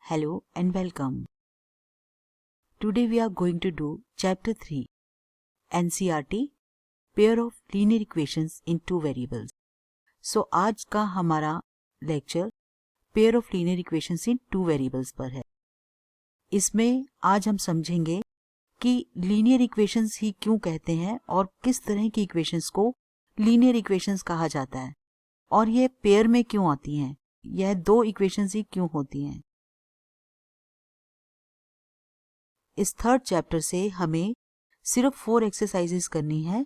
Hello and welcome. Today we are going to do Chapter 3 NCERT Pair of Linear Equations in Two Variables. So आज का हमारा lecture Pair of Linear Equations in Two Variables पर है. इसमें आज हम समझेंगे कि लीनियर इक्वेशंस ही क्यों कहते हैं और किस तरह की इक्वेशंस को लीनियर इक्वेशंस कहा जाता है और ये पेयर में क्यों आती हैं, यह दो इक्वेशंस ही क्यों होती हैं. इस थर्ड चैप्टर से हमें सिर्फ 4 एक्सरसाइजेस करनी है.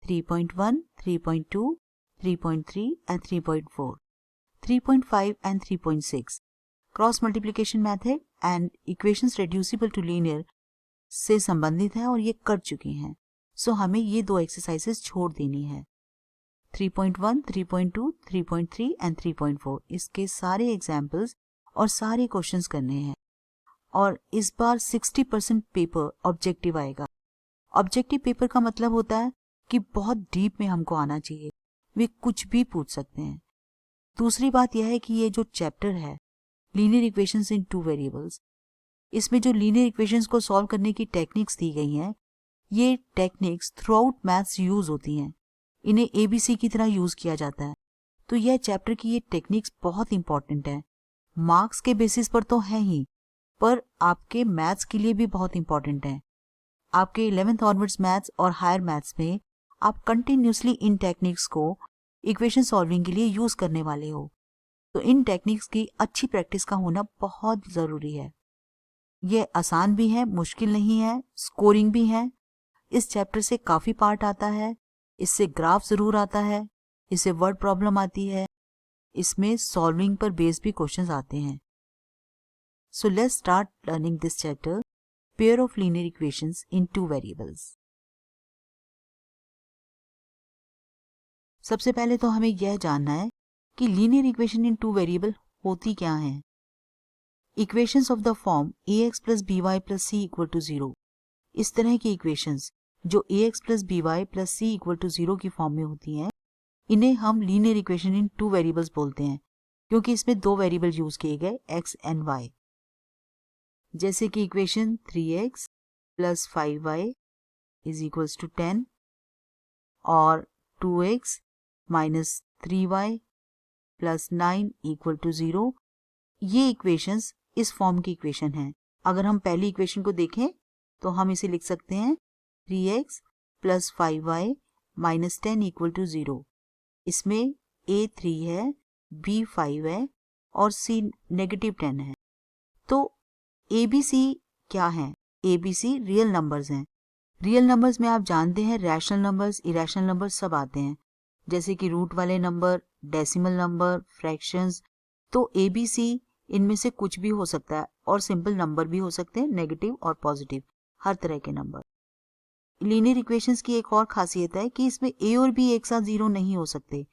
3.1, 3.2, 3.3 and 3.4, 3.5 and 3.6 cross multiplication method and equations reducible to linear से संबंधित है और ये कर चुकी हैं. सो हमें ये दो एक्सरसाइजेस छोड़ देनी है. 3.1, 3.2, 3.3 एंड 3.4 इसके सारे एग्जाम्पल्स और सारे क्वेश्चंस करने हैं और इस बार 60% पेपर ऑब्जेक्टिव आएगा. ऑब्जेक्टिव पेपर का मतलब होता है कि बहुत डीप में हमको आना चाहिए, वे कुछ भी पूछ सकते हैं. दूसरी बात यह है कि ये जो चैप्टर है लीनियर इक्वेशंस इन टू वेरिएबल्स, इसमें जो लीनियर इक्वेशंस को सॉल्व करने की टेक्निक्स दी गई हैं, ये techniques through out maths use होती हैं. इन्हें ABC की तरह यूज किया जाता है. तो यह चैप्टर की ये टेक्निक्स बहुत इंपॉर्टेंट है. मार्क्स के बेसिस पर तो है ही, पर आपके मैथ्स के लिए भी बहुत इंपॉर्टेंट है. आपके 11th ऑनवर्ड्स मैथ्स और हायर मैथ्स में आप कंटिन्यूसली इन टेक्निक्स को इक्वेशन सॉल्विंग के लिए यूज करने वाले हो. तो इन टेक्निक्स की अच्छी प्रैक्टिस का होना बहुत जरूरी है. ये आसान भी है, मुश्किल नहीं है, स्कोरिंग भी है. इस चैप्टर से काफी पार्ट आता है. इससे ग्राफ जरूर आता है, इससे वर्ड प्रॉब्लम आती है, इसमें सॉल्विंग पर बेस्ड भी क्वेश्चंस आते हैं. So let's start learning this chapter, pair of linear equations in two variables. सबसे पहले तो हमें यह जानना है कि linear equation in two variable होती क्या हैं. Equations of the form ax plus by plus c equal to 0, इस तरह की इक्वेशंस जो ax plus by plus c equal to 0 की फॉर्म में होती हैं, इन्हें हम linear equation in two variables बोलते हैं क्योंकि इसमें दो वेरिएबल यूज किए गए x एंड y. जैसे कि equation 3x plus 5y is equals to 10 और 2x minus 3y plus 9 equal to 0. ये इक्वेशंस इस फॉर्म की इक्वेशन हैं. अगर हम पहली इक्वेशन को देखें तो हम इसे लिख सकते हैं 3x plus 5y minus 10 equal to 0. इसमें a 3 है, b 5 है और c नेगेटिव 10 है. तो ABC क्या है? ABC रियल नंबर्स हैं. रियल नंबर्स में आप जानते हैं रैशनल नंबर्स, इरेशनल नंबर्स सब आते हैं, जैसे कि रूट वाले नंबर, डेसिमल नंबर, फ्रैक्शंस. तो ABC इनमें से कुछ भी हो सकता है और सिंपल नंबर भी हो सकते हैं, नेगेटिव और पॉजिटिव, हर तरह के नंबर. लीनियर इक्वेशंस की एक और खासियत है कि इसमें A और B एक साथ जीरो नहीं हो सकते,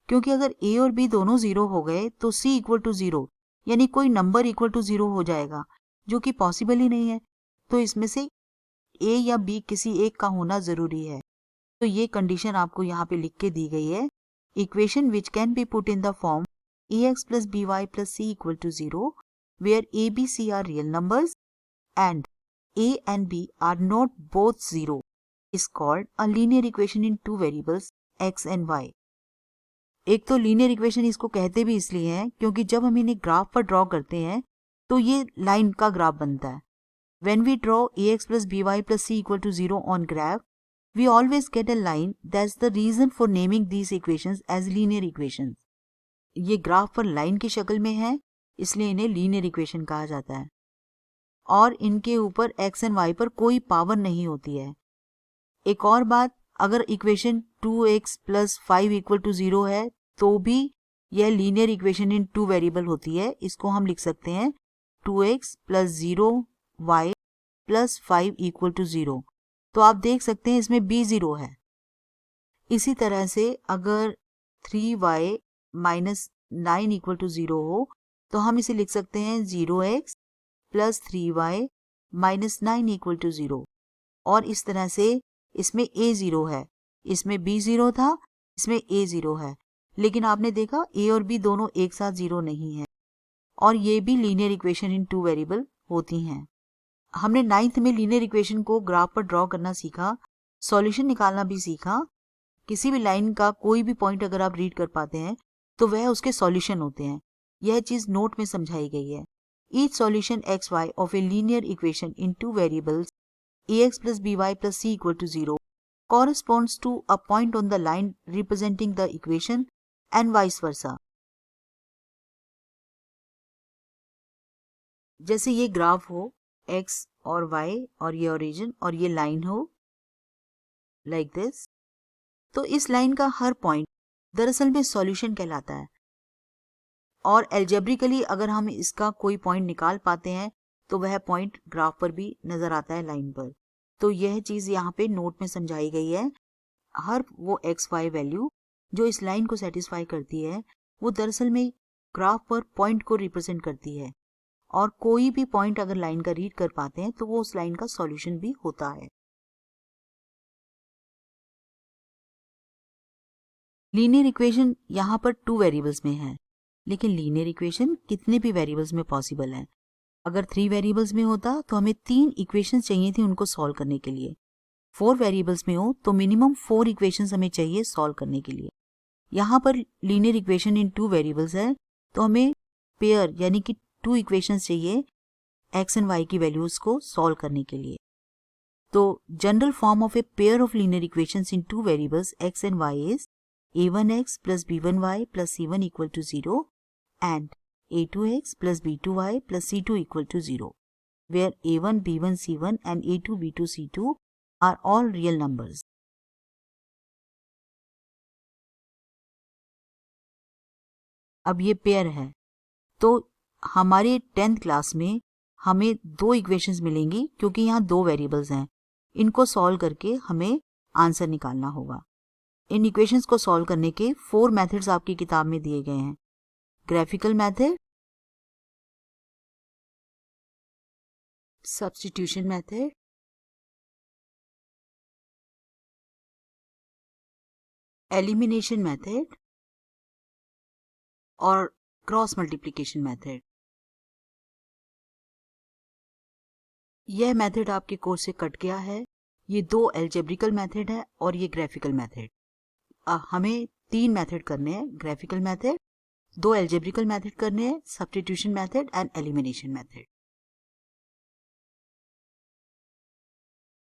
क्योंकि अगर A और B दोनों जीरो हो गए तो C इक्वल टू 0 यानी कोई नंबर इक्वल टू 0 हो जाएगा, जो कि पॉसिबल ही नहीं है. तो इसमें से A या B किसी एक का होना जरूरी है. तो ये कंडीशन आपको यहाँ पे लिख के दी गई है. Equation which can be put in the form ax plus by plus c equal to 0 where a b c are real numbers and a and b are not both 0 is called a linear equation in two variables x and y. एक तो linear equation इसको कहते भी इसलिए हैं क्योंकि जब हम इन्हें ग्राफ पर ड्रॉ करते हैं तो ये लाइन का ग्राफ बनता है. When we draw ax plus by plus c equal to 0 on graph, we always get a line. That's the reason for naming these equations as linear equations. ये graph पर line की शक्ल में है, इसलिए इन्हें लीनियर इक्वेशन कहा जाता है. और इनके ऊपर x एंड y पर कोई पावर नहीं होती है. एक और बात, अगर equation 2x plus 5 equal to 0 है तो भी यह linear equation in two variable होती है. इसको हम लिख सकते हैं 2x plus 0y plus 5 equal to 0. तो आप देख सकते हैं इसमें b 0 है. इसी तरह से अगर 3y माइनस 9 इक्वल टू 0 हो तो हम इसे लिख सकते हैं 0x plus 3y minus 9 equal to 0. और इस तरह से इसमें a 0 है, इसमें b 0 था, इसमें a 0 है. लेकिन आपने देखा a और b दोनों एक साथ 0 नहीं है. और ये भी linear equation in two variable होती हैं। हमने 9th में लीनियर इक्वेशन को ग्राफ पर ड्रॉ करना सीखा, सॉल्यूशन निकालना भी सीखा। किसी भी लाइन का कोई भी पॉइंट अगर आप रीड कर पाते हैं तो वह उसके सॉल्यूशन होते हैं। यह चीज नोट में समझाई गई है। Each solution x y of a linear equation in two variables ax plus by plus c equal to 0 corresponds to a point on the line representing the equation and vice versa. जैसे ये graph हो x और y और ये origin और ये line हो like this, तो इस लाइन का हर पॉइंट दरअसल में सॉल्यूशन कहलाता है। और एल्जेब्रिकली अगर हम इसका कोई पॉइंट निकाल पाते हैं तो वह पॉइंट ग्राफ पर भी नजर आता है लाइन पर। तो यह चीज यहाँ पे नोट में समझाई गई है। हर वो एक्स वाई वैल्यू जो इस लाइन को सेटिस्फाई करती है वो दरअसल में ग्राफ पर पॉइंट को रिप्रेजेंट करती है, और कोई भी पॉइंट अगर लाइन का रीड कर पाते हैं तो वो उस लाइन का सॉल्यूशन भी होता है। लीनियर इक्वेशन यहाँ पर 2 वेरिएबल्स में है, लेकिन लीनियर इक्वेशन कितने भी वेरिएबल्स में पॉसिबल है। अगर 3 वेरिएबल्स में होता तो हमें 3 इक्वेशंस चाहिए थी उनको सॉल्व करने के लिए। 4 वेरिएबल्स में हो तो मिनिमम 4 इक्वेशंस हमें चाहिए सॉल्व करने के लिए। यहाँ पर लीनियर इक्वेशन इन 2 वेरिएबल्स है तो हमें पेयर यानी कि 2 इक्वेशंस चाहिए एक्स एंड वाई की वैल्यूज को सॉल्व करने के लिए। तो general form of a pair of linear equations in 2 variables x and y is a1x plus b1y plus c1 equal to 0 and a2x plus b2y plus c2 equal to 0, where a1, b1, c1 and a2, b2, c2 are all real numbers. अब ये pair है तो हमारे 10th class में हमें 2 equations मिलेंगी क्योंकि यहाँ 2 वेरिएबल्स हैं। इनको सॉल्व करके हमें आंसर निकालना होगा। इन इक्वेशंस को सॉल्व करने के 4 मेथड्स आपकी किताब में दिए गए हैं। Graphical method, substitution method, elimination method और क्रॉस मल्टीप्लिकेशन मेथड। यह मेथड आपके कोर्स से कट गया है। ये 2 एल्जेब्रिकल मेथड है और ये ग्राफिकल मेथड। हमें 3 मेथड करने हैं, ग्राफिकल मेथड, 2 एल्जेब्रिकल मेथड करने हैं, substitution method and elimination method.